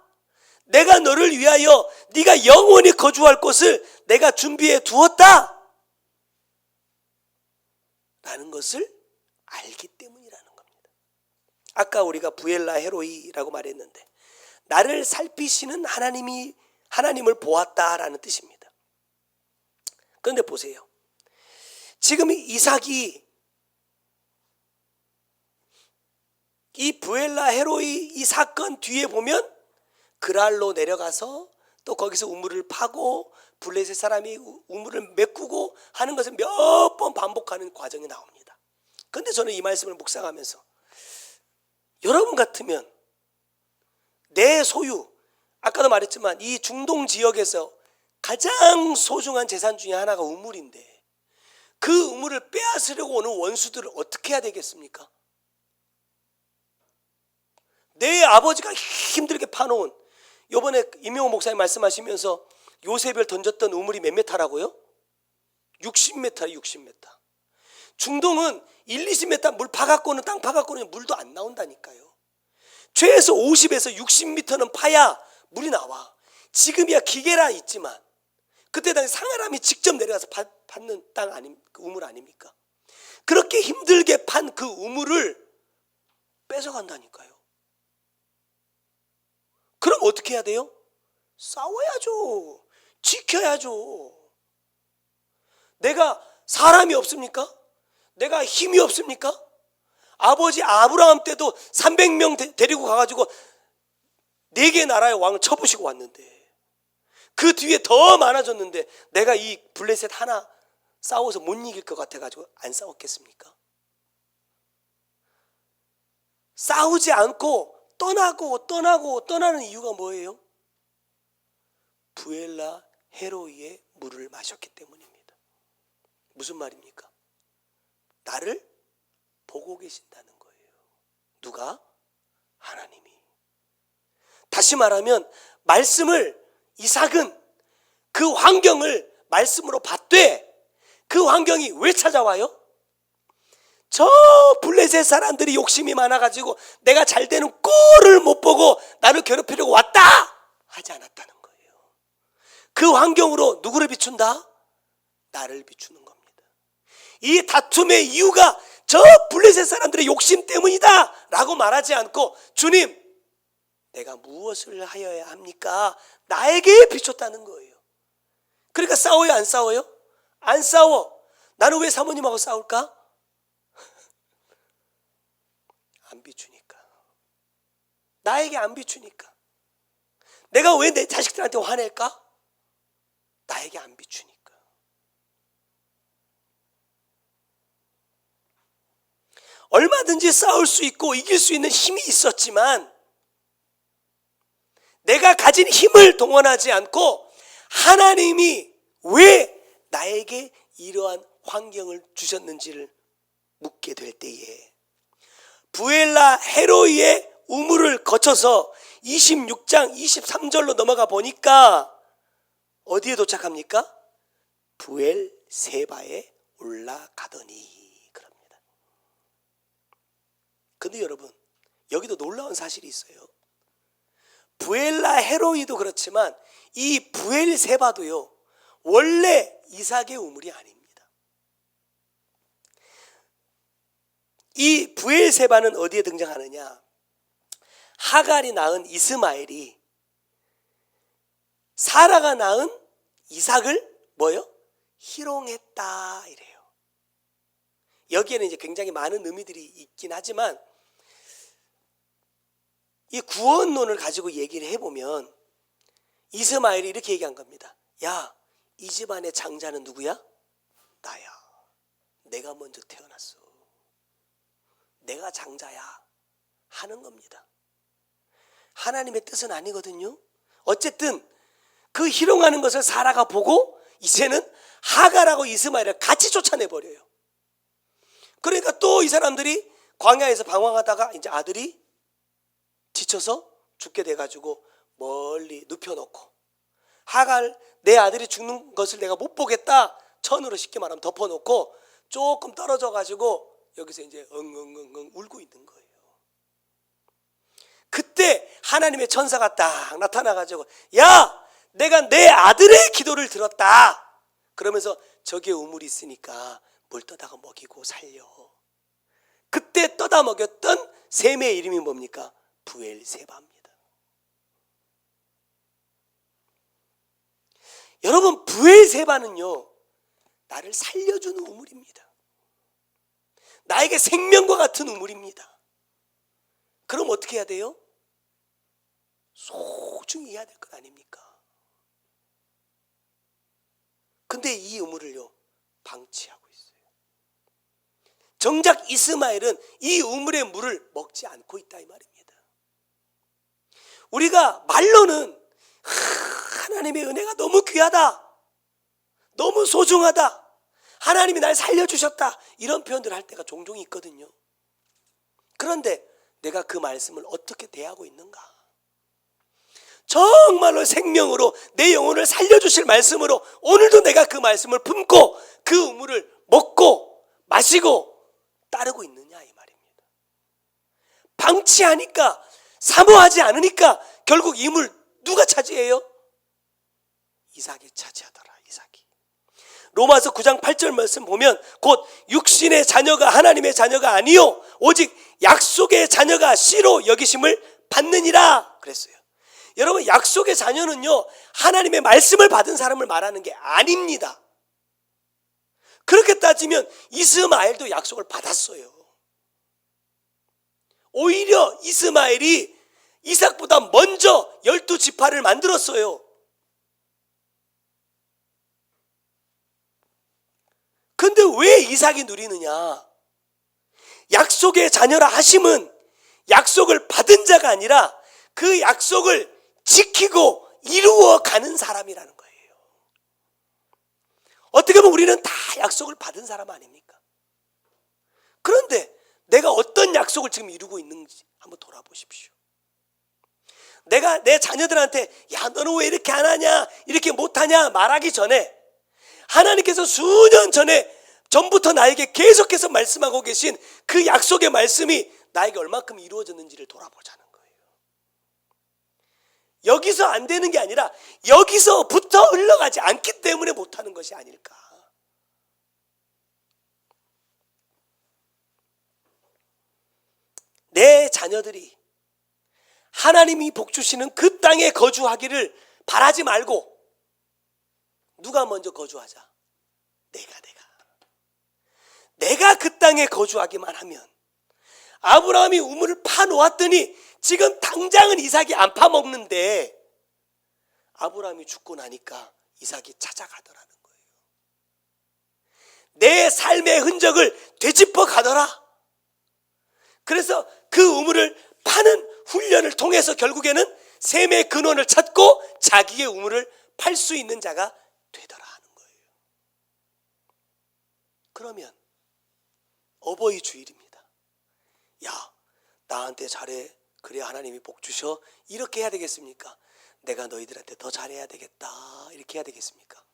내가 너를 위하여 네가 영원히 거주할 곳을 내가 준비해 두었다 라는 것을 알기 때문이라는 겁니다. 아까 우리가 부엘라 헤로이라고 말했는데 나를 살피시는 하나님을 보았다라는 뜻입니다. 그런데 보세요. 지금 이삭이 이 부엘라 헤로이 이 사건 뒤에 보면 그랄로 내려가서 또 거기서 우물을 파고 블레셋 사람이 우물을 메꾸고 하는 것을 몇 번 반복하는 과정이 나옵니다. 그런데 저는 이 말씀을 묵상하면서 여러분 같으면 내 소유, 아까도 말했지만 이 중동 지역에서 가장 소중한 재산 중에 하나가 우물인데 그 우물을 빼앗으려고 오는 원수들을 어떻게 해야 되겠습니까? 내 아버지가 힘들게 파놓은, 요번에 임영호 목사님 말씀하시면서 요셉을 던졌던 우물이 몇 메타라고요? 60m예요. 60m. 중동은 1, 20m 물 파갖고는, 땅 파갖고는 물도 안 나온다니까요. 최소 50에서 60m는 파야 물이 나와. 지금이야 기계라 있지만 그때 당시 사람이 직접 내려가서 받는 땅 그 우물 아닙니까? 그렇게 힘들게 판 그 우물을 뺏어간다니까요. 그럼 어떻게 해야 돼요? 싸워야죠. 지켜야죠. 내가 사람이 없습니까? 내가 힘이 없습니까? 아버지 아브라함 때도 300명 데리고 가가지고 4개 나라의 왕을 쳐부시고 왔는데 그 뒤에 더 많아졌는데 내가 이 블레셋 하나 싸워서 못 이길 것 같아가지고 안 싸웠겠습니까? 싸우지 않고 떠나는 이유가 뭐예요? 부엘라 헤로이의 물을 마셨기 때문입니다. 무슨 말입니까? 나를 보고 계신다는 거예요. 누가? 하나님이. 다시 말하면 말씀을 이삭은 그 환경을 말씀으로 받되 그 환경이 왜 찾아와요? 저 블레셋 사람들이 욕심이 많아가지고 내가 잘 되는 꼴을 못 보고 나를 괴롭히려고 왔다 하지 않았다는 거예요. 그 환경으로 누구를 비춘다? 나를 비추는 겁니다. 이 다툼의 이유가 저 블레셋 사람들의 욕심 때문이다 라고 말하지 않고 주님 내가 무엇을 하여야 합니까? 나에게 비췄다는 거예요. 그러니까 싸워요 안 싸워요? 안 싸워. 나는 왜 사모님하고 싸울까? 안 비추니까. 나에게 안 비추니까. 내가 왜 내 자식들한테 화낼까? 나에게 안 비추니까. 얼마든지 싸울 수 있고 이길 수 있는 힘이 있었지만 내가 가진 힘을 동원하지 않고 하나님이 왜 나에게 이러한 환경을 주셨는지를 묻게 될 때에 부엘라 헤로이의 우물을 거쳐서 26장 23절로 넘어가 보니까 어디에 도착합니까? 부엘세바에 올라가더니 그럽니다. 근데 여러분 여기도 놀라운 사실이 있어요. 부엘라 헤로이도 그렇지만 이 부엘세바도요 원래 이삭의 우물이 아닙니다. 이 부엘세바는 어디에 등장하느냐? 하갈이 낳은 이스마엘이 사라가 낳은 이삭을 뭐요? 희롱했다 이래요. 여기에는 이제 굉장히 많은 의미들이 있긴 하지만 이 구원론을 가지고 얘기를 해보면 이스마엘이 이렇게 얘기한 겁니다. 야, 이 집안의 장자는 누구야? 나야. 내가 먼저 태어났어. 내가 장자야 하는 겁니다. 하나님의 뜻은 아니거든요. 어쨌든 그 희롱하는 것을 사라가 보고 이제는 하갈하고 이스마엘을 같이 쫓아내버려요. 그러니까 또 이 사람들이 광야에서 방황하다가 이제 아들이 지쳐서 죽게 돼가지고 멀리 눕혀놓고 하갈 내 아들이 죽는 것을 내가 못 보겠다 천으로 쉽게 말하면 덮어놓고 조금 떨어져 가지고 여기서 이제 엉엉엉엉 울고 있는 거예요. 그때 하나님의 천사가 딱 나타나 가지고 야, 내가 내 아들의 기도를 들었다. 그러면서 저기에 우물이 있으니까 물 떠다가 먹이고 살려. 그때 떠다 먹였던 셈의 이름이 뭡니까? 브엘세바입니다. 여러분, 브엘세바는요, 나를 살려주는 우물입니다. 나에게 생명과 같은 우물입니다. 그럼 어떻게 해야 돼요? 소중히 해야 될 것 아닙니까? 근데 이 우물을요, 방치하고 있어요. 정작 이스마엘은 이 우물의 물을 먹지 않고 있다 이 말입니다. 우리가 말로는 하나님의 은혜가 너무 귀하다, 너무 소중하다, 하나님이 날 살려주셨다, 이런 표현들을 할 때가 종종 있거든요. 그런데 내가 그 말씀을 어떻게 대하고 있는가? 정말로 생명으로 내 영혼을 살려주실 말씀으로 오늘도 내가 그 말씀을 품고 그 우물을 먹고 마시고 따르고 있느냐 이 말입니다. 방치하니까, 사모하지 않으니까 결국 이 물 누가 차지해요? 이삭이 차지하더라. 이삭이. 로마서 9장 8절 말씀 보면 곧 육신의 자녀가 하나님의 자녀가 아니요 오직 약속의 자녀가 씨로 여기심을 받느니라 그랬어요. 여러분, 약속의 자녀는요, 하나님의 말씀을 받은 사람을 말하는 게 아닙니다. 그렇게 따지면 이스마엘도 약속을 받았어요. 오히려 이스마엘이 이삭보다 먼저 12지파를 만들었어요. 근데 왜 이삭이 누리느냐? 약속의 자녀라 하심은 약속을 받은 자가 아니라 그 약속을 지키고 이루어가는 사람이라는 거예요. 어떻게 보면 우리는 다 약속을 받은 사람 아닙니까? 그런데 내가 어떤 약속을 지금 이루고 있는지 한번 돌아보십시오. 내가 내 자녀들한테 야, 너는 왜 이렇게 안 하냐, 이렇게 못하냐 말하기 전에 하나님께서 수년 전부터 나에게 계속해서 말씀하고 계신 그 약속의 말씀이 나에게 얼마큼 이루어졌는지를 돌아보자는 거예요. 여기서 안 되는 게 아니라 여기서부터 흘러가지 않기 때문에 못하는 것이 아닐까. 내 자녀들이 하나님이 복주시는 그 땅에 거주하기를 바라지 말고 누가 먼저 거주하자? 내가 그 땅에 거주하기만 하면, 아브라함이 우물을 파놓았더니 지금 당장은 이삭이 안 파먹는데 아브라함이 죽고 나니까 이삭이 찾아가더라는 거예요. 내 삶의 흔적을 되짚어 가더라. 그래서 그 우물을 파는 훈련을 통해서 결국에는 셈의 근원을 찾고 자기의 우물을 팔 수 있는 자가 되더라 하는 거예요. 그러면 어버이 주일입니다. 야, 나한테 잘해, 그래야 하나님이 복 주셔, 이렇게 해야 되겠습니까? 내가 너희들한테 더 잘해야 되겠다, 이렇게 해야 되겠습니까?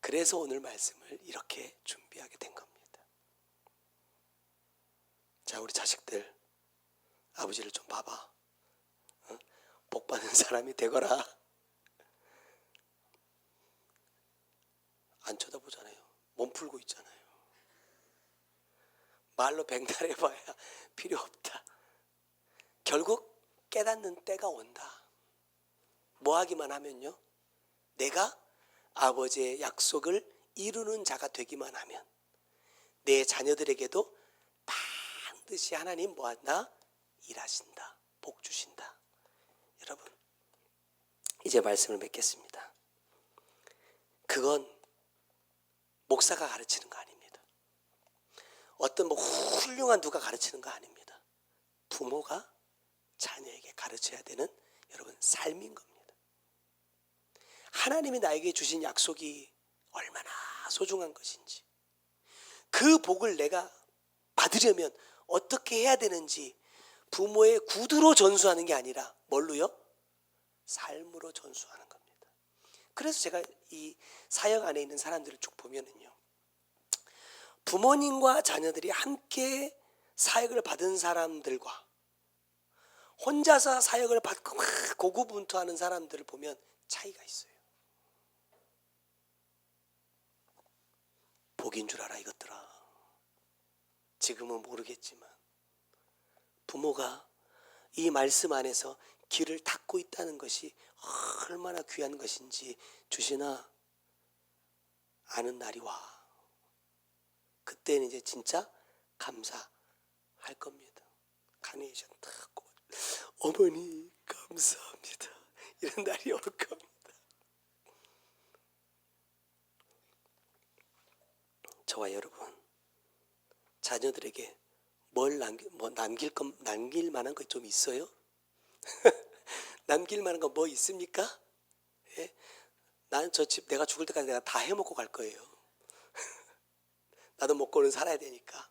그래서 오늘 말씀을 이렇게 준비하게 된 겁니다. 자, 우리 자식들, 아버지를 좀 봐봐. 복 받는 사람이 되거라. 안 쳐다보잖아요. 몸 풀고 있잖아요. 말로 백날해봐야 필요 없다. 결국 깨닫는 때가 온다. 뭐 하기만 하면요, 내가 아버지의 약속을 이루는 자가 되기만 하면 내 자녀들에게도 반드시 하나님 뭐한다? 일하신다, 복 주신다. 여러분, 이제 말씀을 맺겠습니다. 그건 목사가 가르치는 거 아닙니다. 어떤 훌륭한 누가 가르치는 거 아닙니다. 부모가 자녀에게 가르쳐야 되는 여러분 삶인 겁니다. 하나님이 나에게 주신 약속이 얼마나 소중한 것인지, 그 복을 내가 받으려면 어떻게 해야 되는지 부모의 구두로 전수하는 게 아니라 뭘로요? 삶으로 전수하는 겁니다. 그래서 제가 이 사역 안에 있는 사람들을 쭉 보면은요, 부모님과 자녀들이 함께 사역을 받은 사람들과 혼자서 사역을 받고 막 고군분투하는 사람들을 보면 차이가 있어요. 복인 줄 알아 이것들아. 지금은 모르겠지만 부모가 이 말씀 안에서 길을 닦고 있다는 것이 얼마나 귀한 것인지 주시나 아는 날이 와. 그때는 이제 진짜 감사할 겁니다. 카네이션 탁 어머니 감사합니다. 이런 날이 올 겁니다. 저와 여러분, 자녀들에게 뭘 남길 만한 거 좀 있어요? 남길 만한 거 뭐 있습니까? 예? 나는 저 집 내가 죽을 때까지 내가 다 해먹고 갈 거예요. 나도 먹고는 살아야 되니까.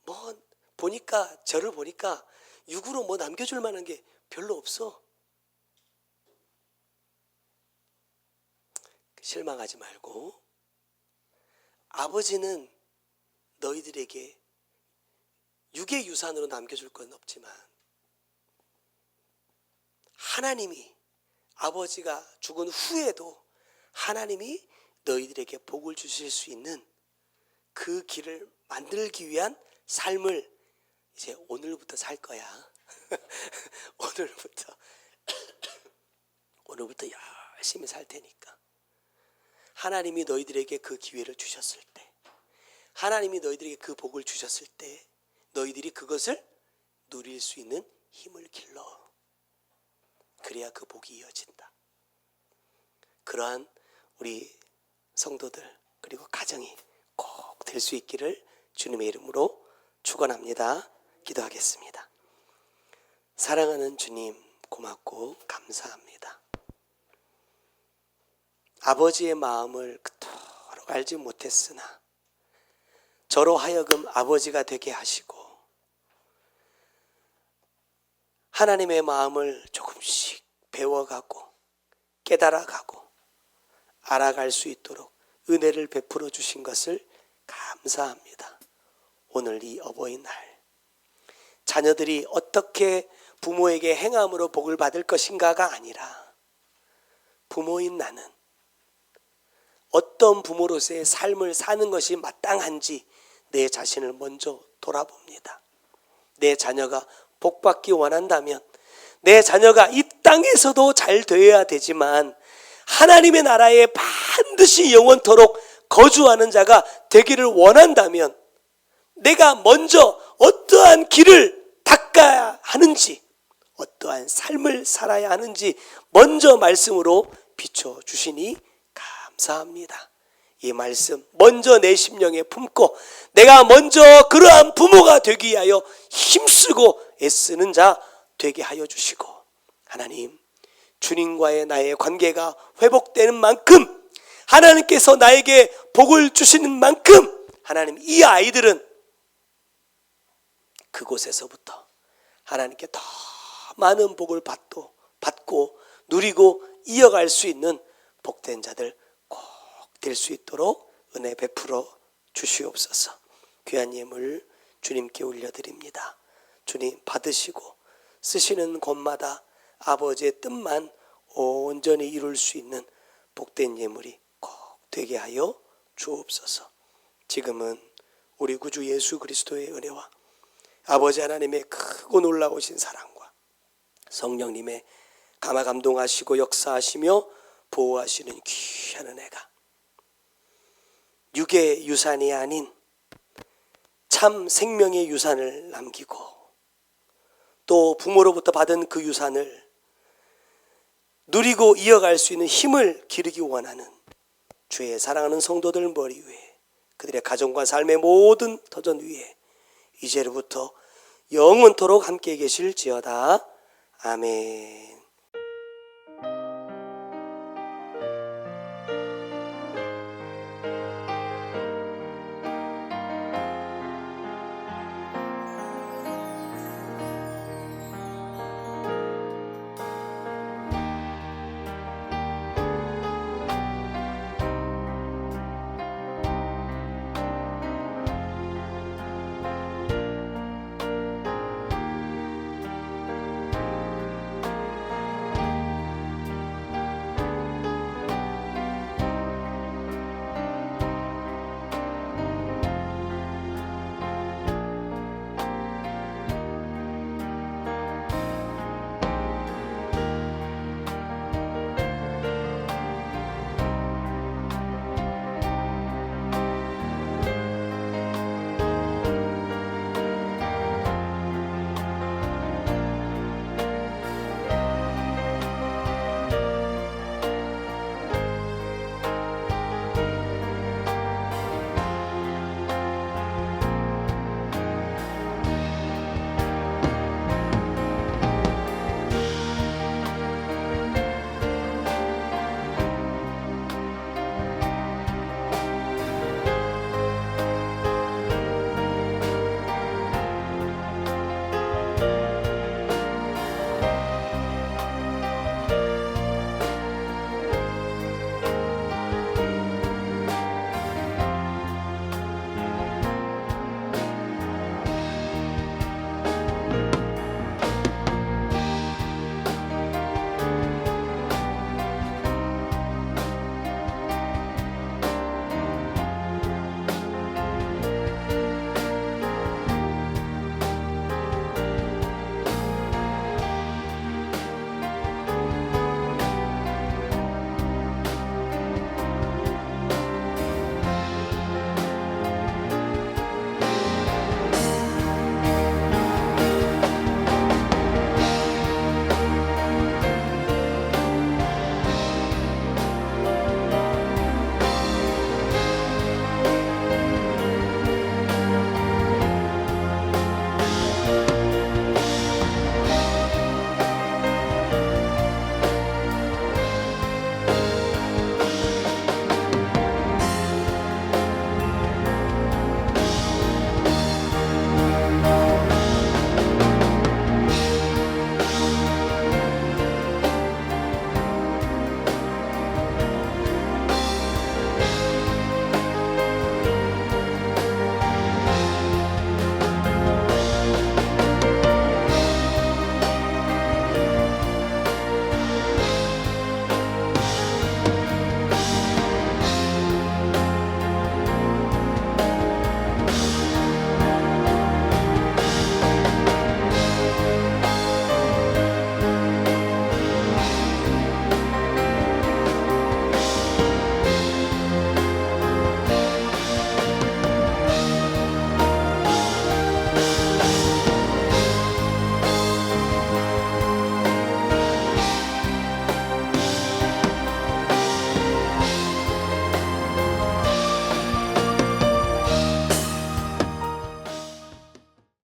뭐 보니까 저를 보니까 육으로 뭐 남겨줄 만한 게 별로 없어. 실망하지 말고, 아버지는 너희들에게 육의 유산으로 남겨줄 건 없지만 하나님이, 아버지가 죽은 후에도 하나님이 너희들에게 복을 주실 수 있는 그 길을 만들기 위한 삶을 이제 오늘부터 살 거야. 오늘부터 열심히 살 테니까. 하나님이 너희들에게 그 기회를 주셨을 때, 하나님이 너희들에게 그 복을 주셨을 때 너희들이 그것을 누릴 수 있는 힘을 길러. 그래야 그 복이 이어진다. 그러한 우리 성도들 그리고 가정이 꼭 될 수 있기를 주님의 이름으로 축원합니다. 기도하겠습니다. 사랑하는 주님, 고맙고 감사합니다. 아버지의 마음을 그토록 알지 못했으나 저로 하여금 아버지가 되게 하시고 하나님의 마음을 조금씩 배워가고 깨달아가고 알아갈 수 있도록 은혜를 베풀어 주신 것을 감사합니다. 오늘 이 어버이날, 자녀들이 어떻게 부모에게 행함으로 복을 받을 것인가가 아니라 부모인 나는 어떤 부모로서의 삶을 사는 것이 마땅한지 내 자신을 먼저 돌아봅니다. 내 자녀가 복받기 원한다면 내 자녀가 이 땅에서도 잘 되어야 되지만 하나님의 나라에 반드시 영원토록 거주하는 자가 되기를 원한다면 내가 먼저 어떠한 길을 닦아야 하는지, 어떠한 삶을 살아야 하는지 먼저 말씀으로 비춰주시니 감사합니다. 이 말씀 먼저 내 심령에 품고 내가 먼저 그러한 부모가 되기 위하여 힘쓰고 애쓰는 자 되게 하여 주시고, 하나님, 주님과의 나의 관계가 회복되는 만큼, 하나님께서 나에게 복을 주시는 만큼, 하나님, 이 아이들은 그곳에서부터 하나님께 더 많은 복을 받고 누리고 이어갈 수 있는 복된 자들 꼭 될 수 있도록 은혜 베풀어 주시옵소서. 귀한 예물 주님께 올려드립니다. 주님 받으시고 쓰시는 곳마다 아버지의 뜻만 온전히 이룰 수 있는 복된 예물이 꼭 되게 하여 주옵소서. 지금은 우리 구주 예수 그리스도의 은혜와 아버지 하나님의 크고 놀라우신 사랑과 성령님의 감화 감동하시고 역사하시며 보호하시는 귀한 은혜가 육의 유산이 아닌 참 생명의 유산을 남기고 또 부모로부터 받은 그 유산을 누리고 이어갈 수 있는 힘을 기르기 원하는 주의 사랑하는 성도들 머리 위에, 그들의 가정과 삶의 모든 터전 위에 이제로부터 영원토록 함께 계실지어다. 아멘.